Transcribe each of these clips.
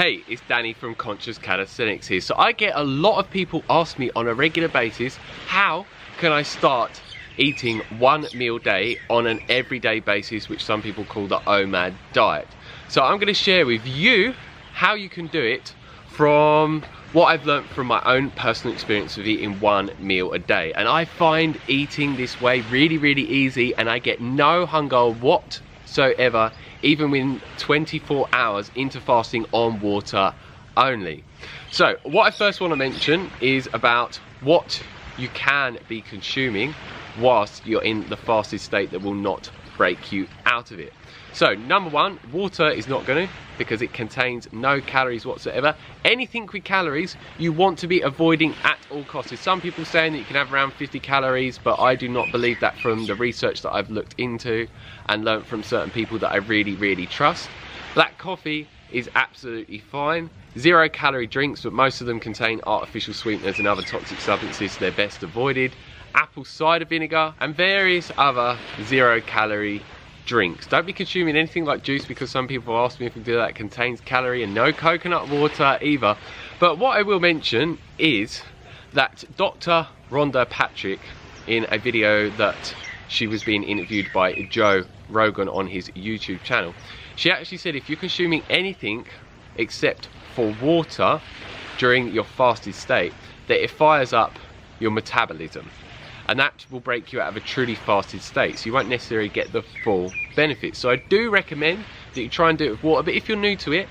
Hey, it's Danny from Conscious Calisthenics here. So I get a lot of people ask me on a regular basis, how can I start eating one meal a day on an everyday basis, which some people call the OMAD diet. So I'm going to share with you how you can do it from what I've learned from my own personal experience of eating one meal a day. And I find eating this way really easy, and I get no hunger whatsoever, even when 24 hours into fasting on water only. So what I first want to mention is about what you can be consuming whilst you're in the fasted state that will not break you out of it. So number one, water is not going to, because it contains no calories whatsoever. Anything with calories you want to be avoiding at all costs. There's some people saying that you can have around 50 calories, but I do not believe that from the research that I've looked into and learned from certain people that I really trust. Black coffee is absolutely fine. 0 calorie drinks, but most of them contain artificial sweeteners and other toxic substances, so they're best avoided. Apple cider vinegar and various other 0 calorie drinks. Don't be consuming anything like juice, because some people ask me if we do that, it contains calorie, and no coconut water either. But what I will mention is that Dr. Rhonda Patrick, in a video that she was being interviewed by Joe Rogan on his YouTube channel, she actually said if you're consuming anything except for water during your fasted state, that it fires up your metabolism, and that will break you out of a truly fasted state, so you won't necessarily get the full benefits. So I do recommend that you try and do it with water, but if you're new to it,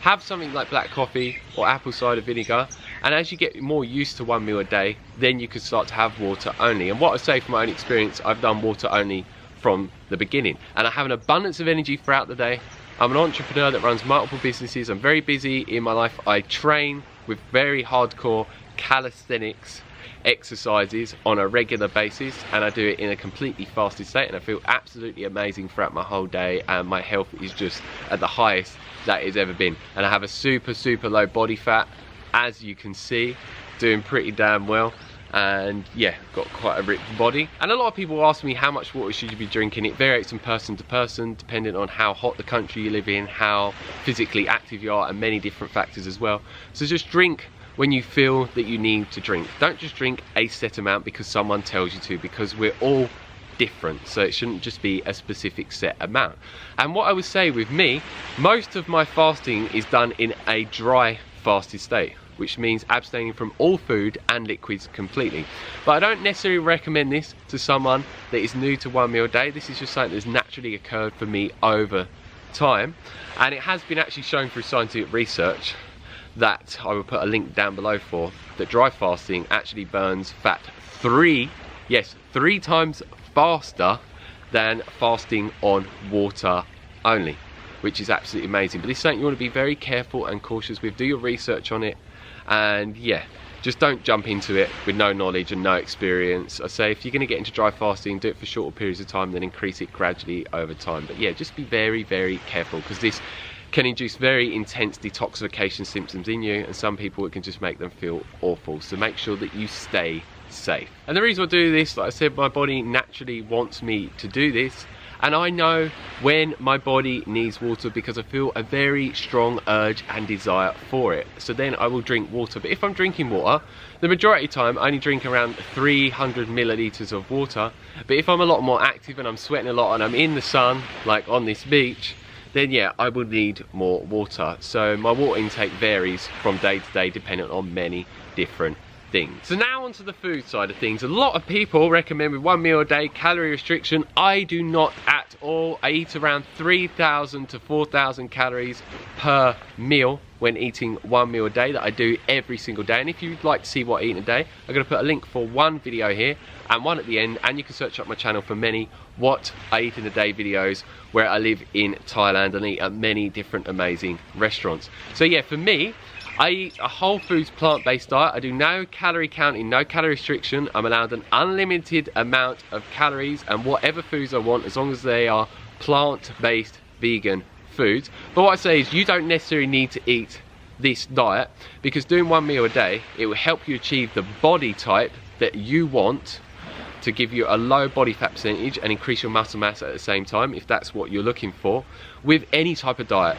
have something like black coffee or apple cider vinegar, and as you get more used to one meal a day, then you can start to have water only. And what I say from my own experience, I've done water only from the beginning, and I have an abundance of energy throughout the day. I'm an entrepreneur that runs multiple businesses. I'm very busy in my life. I train with very hardcore calisthenics exercises on a regular basis, and I do it in a completely fasted state, and I feel absolutely amazing throughout my whole day, and my health is just at the highest that it's ever been. And I have a super low body fat, as you can see, doing pretty damn well. And yeah, got quite a ripped body. And a lot of people ask me, how much water should you be drinking? It varies from person to person, depending on how hot the country you live in, how physically active you are, and many different factors as well. So just drink when you feel that you need to drink. Don't just drink a set amount because someone tells you to, because we're all different, so it shouldn't just be a specific set amount. And what I would say with me, most of my fasting is done in a dry fasted state, which means abstaining from all food and liquids completely. But I don't necessarily recommend this to someone that is new to one meal a day. This is just something that's naturally occurred for me over time, and it has been actually shown through scientific research that I will put a link down below for, that dry fasting actually burns fat 3 times faster than fasting on water only, which is absolutely amazing. But this is something you want to be very careful and cautious with. Do your research on it, and yeah, just don't jump into it with no knowledge and no experience. I say if you're going to get into dry fasting, do it for shorter periods of time, then increase it gradually over time. But yeah, just be very careful, because this can induce very intense detoxification symptoms in you, and some people it can just make them feel awful. So make sure that you stay safe. And the reason I do this, like I said, my body naturally wants me to do this, and I know when my body needs water because I feel a very strong urge and desire for it. So then I will drink water. But if I'm drinking water, the majority of the time I only drink around 300 milliliters of water. But if I'm a lot more active and I'm sweating a lot and I'm in the sun, like on this beach, then yeah, I will need more water. So my water intake varies from day to day depending on many different things. So now onto the food side of things. A lot of people recommend with one meal a day calorie restriction. I do not at all. I eat around 3,000 to 4,000 calories per meal when eating one meal a day, that I do every single day. And if you'd like to see what I eat in a day, I'm going to put a link for one video here and one at the end, and you can search up my channel for many what I eat in a day videos, where I live in Thailand and eat at many different amazing restaurants. So yeah, for me, I eat a whole foods plant-based diet. I do no calorie counting, no calorie restriction. I'm allowed an unlimited amount of calories and whatever foods I want, as long as they are plant-based vegan foods. But what I say is, you don't necessarily need to eat this diet, because doing one meal a day, it will help you achieve the body type that you want, to give you a low body fat percentage and increase your muscle mass at the same time, if that's what you're looking for, with any type of diet.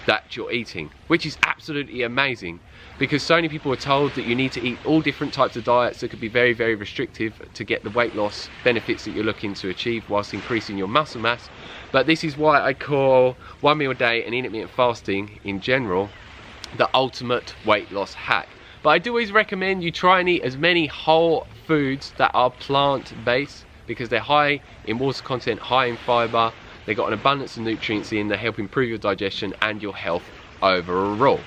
that you're eating, which is absolutely amazing, because so many people are told that you need to eat all different types of diets that could be very, very restrictive to get the weight loss benefits that you're looking to achieve whilst increasing your muscle mass. But this is why I call 1 meal a day and intermittent fasting in general the ultimate weight loss hack. But I do always recommend you try and eat as many whole foods that are plant-based, because they're high in water content, high in fiber, they've got an abundance of nutrients in, they help improve your digestion and your health overall.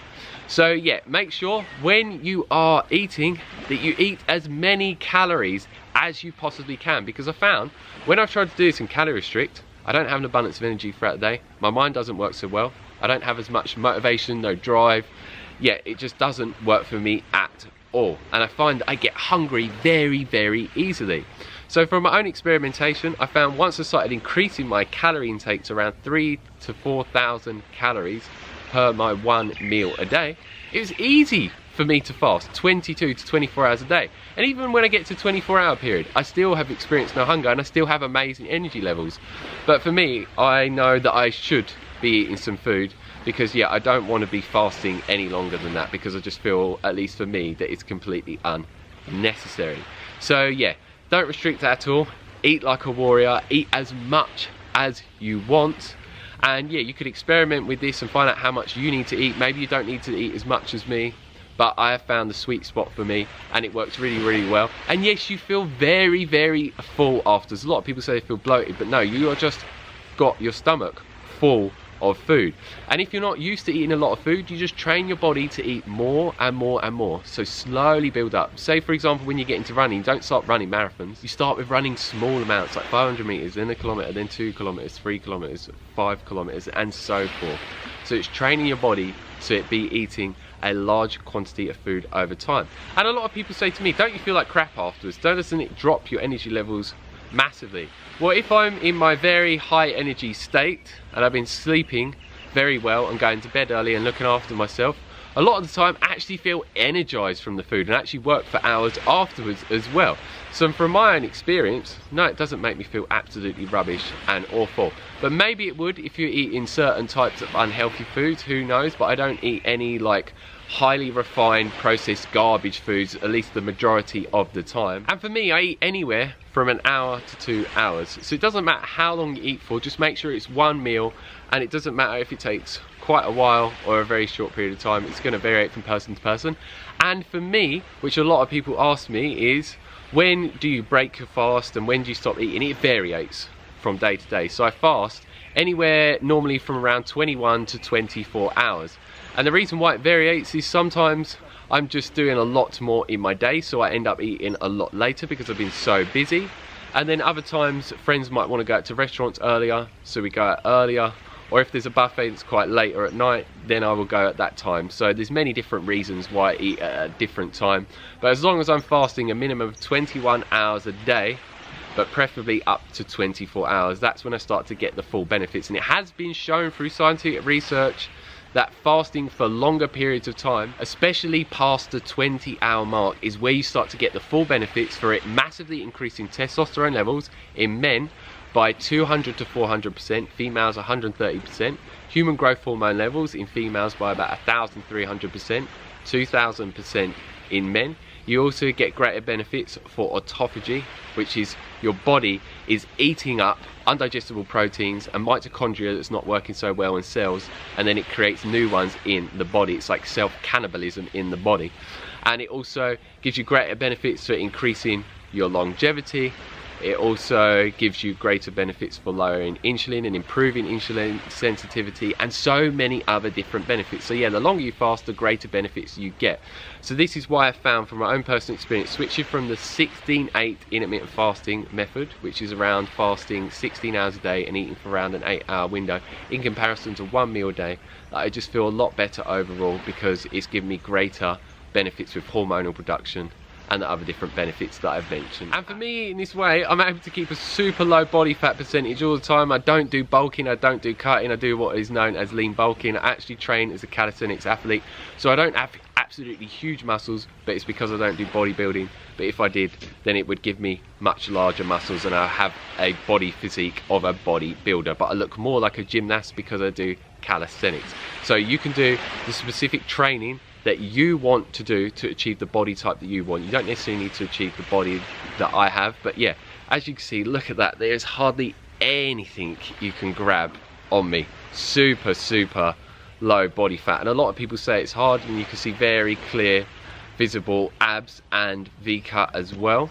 So yeah, make sure when you are eating that you eat as many calories as you possibly can, because I found when I've tried to do this and calorie restrict, I don't have an abundance of energy throughout the day, my mind doesn't work so well, I don't have as much motivation, no drive. Yeah, it just doesn't work for me at all, and I find that I get hungry very, very easily. So from my own experimentation, I found once I started increasing my calorie intake to around 3,000 to 4,000 calories per my 1 meal a day, it was easy for me to fast 22 to 24 hours a day. And even when I get to 24-hour period, I still have experienced no hunger and I still have amazing energy levels. But for me, I know that I should be eating some food, because yeah, I don't want to be fasting any longer than that, because I just feel, at least for me, that it's completely unnecessary. So yeah, don't restrict at all, eat like a warrior, eat as much as you want, and yeah, you could experiment with this and find out how much you need to eat. Maybe you don't need to eat as much as me, but I have found the sweet spot for me and it works really, really well. And yes, you feel very, very full after. A lot of people say they feel bloated, but no, you are just got your stomach full of food. And if you're not used to eating a lot of food, you just train your body to eat more and more and more. So slowly build up. Say for example, when you get into running, don't start running marathons. You start with running small amounts, like 500 meters, then a kilometer, then 2 kilometers, 3 kilometers, 5 kilometers, and so forth. So it's training your body to be eating a large quantity of food over time. And a lot of people say to me, don't you feel like crap afterwards? Doesn't it drop your energy levels massively? Well, if I'm in my very high energy state and I've been sleeping very well and going to bed early and looking after myself, a lot of the time I actually feel energized from the food and actually work for hours afterwards as well. So from my own experience, no, it doesn't make me feel absolutely rubbish and awful. But maybe it would if you're eating certain types of unhealthy foods, who knows? But I don't eat any like highly refined processed garbage foods, at least the majority of the time. And for me, I eat anywhere from an hour to 2 hours. So it doesn't matter how long you eat for, just make sure it's one meal, and it doesn't matter if it takes quite a while or a very short period of time. It's going to vary from person to person. And for me, which a lot of people ask me, is when do you break your fast and when do you stop eating? It varies from day to day. So I fast anywhere normally from around 21 to 24 hours. And the reason why it varies is sometimes I'm just doing a lot more in my day, so I end up eating a lot later because I've been so busy. And then other times friends might want to go out to restaurants earlier, so we go out earlier. Or if there's a buffet that's quite late or at night, then I will go at that time. So there's many different reasons why I eat at a different time. But as long as I'm fasting a minimum of 21 hours a day, but preferably up to 24 hours, that's when I start to get the full benefits. And it has been shown through scientific research that fasting for longer periods of time, especially past the 20-hour mark, is where you start to get the full benefits for it massively increasing testosterone levels in men by 200 to 400%, females 130%, human growth hormone levels in females by about 1,300%, 2,000% in men. You also get greater benefits for autophagy, which is your body is eating up undigestible proteins and mitochondria that's not working so well in cells, and then it creates new ones in the body. It's like self-cannibalism in the body. And it also gives you greater benefits for increasing your longevity. It also gives you greater benefits for lowering insulin and improving insulin sensitivity, and so many other different benefits. So yeah, the longer you fast, the greater benefits you get. So this is why I found from my own personal experience, switching from the 16-8 intermittent fasting method, which is around fasting 16 hours a day and eating for around an 8-hour window, in comparison to 1 meal a day, that I just feel a lot better overall, because it's given me greater benefits with hormonal production and the other different benefits that I've mentioned. And for me, in this way, I'm able to keep a super low body fat percentage all the time. I don't do bulking, I don't do cutting, I do what is known as lean bulking. I actually train as a calisthenics athlete, so I don't have absolutely huge muscles, but it's because I don't do bodybuilding. But if I did, then it would give me much larger muscles and I have a body physique of a bodybuilder, but I look more like a gymnast because I do calisthenics. So you can do the specific training that you want to do to achieve the body type that you want. You don't necessarily need to achieve the body that I have, but yeah, as you can see, look at that, there's hardly anything you can grab on me. Super low body fat, and a lot of people say it's hard, and you can see very clear visible abs and V-cut as well.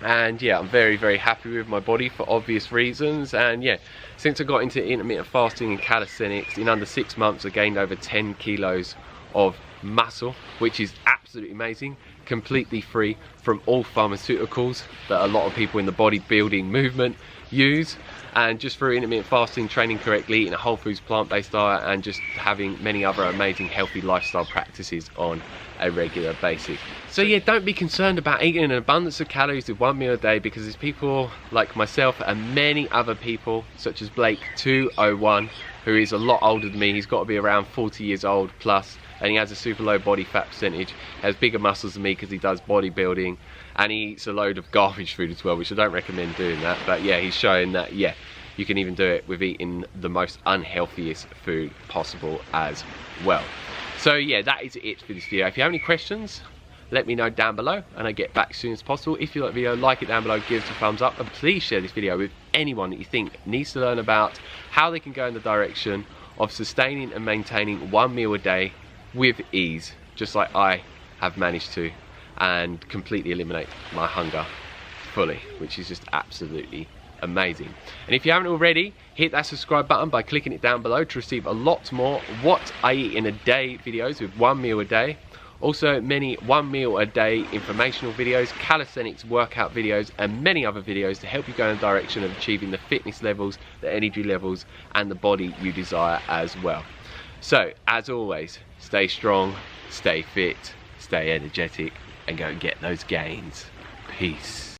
And yeah, I'm very happy with my body for obvious reasons. And yeah, since I got into intermittent fasting and calisthenics, in under 6 months I gained over 10 kilos of muscle, which is absolutely amazing, completely free from all pharmaceuticals that a lot of people in the bodybuilding movement use. And just through intermittent fasting, training correctly, eating a whole foods plant-based diet, and just having many other amazing healthy lifestyle practices on a regular basis. So yeah, don't be concerned about eating an abundance of calories with 1 meal a day, because there's people like myself and many other people, such as Blake 201, who is a lot older than me. He's got to be around 40 years old plus, and he has a super low body fat percentage, has bigger muscles than me because he does bodybuilding, and he eats a load of garbage food as well, which I don't recommend doing that. But yeah, he's showing that yeah, you can even do it with eating the most unhealthiest food possible as well. So yeah, that is it for this video. If you have any questions, let me know down below and I get back as soon as possible. If you like the video, like it down below, give us a thumbs up, and please share this video with anyone that you think needs to learn about how they can go in the direction of sustaining and maintaining 1 meal a day with ease, just like I have managed to, and completely eliminate my hunger fully, which is just absolutely amazing. And if you haven't already, hit that subscribe button by clicking it down below to receive a lot more what I eat in a day videos with 1 meal a day. Also many 1 meal a day informational videos, calisthenics workout videos, and many other videos to help you go in the direction of achieving the fitness levels, the energy levels, and the body you desire as well. So as always, stay strong, stay fit, stay energetic, and go and get those gains. Peace.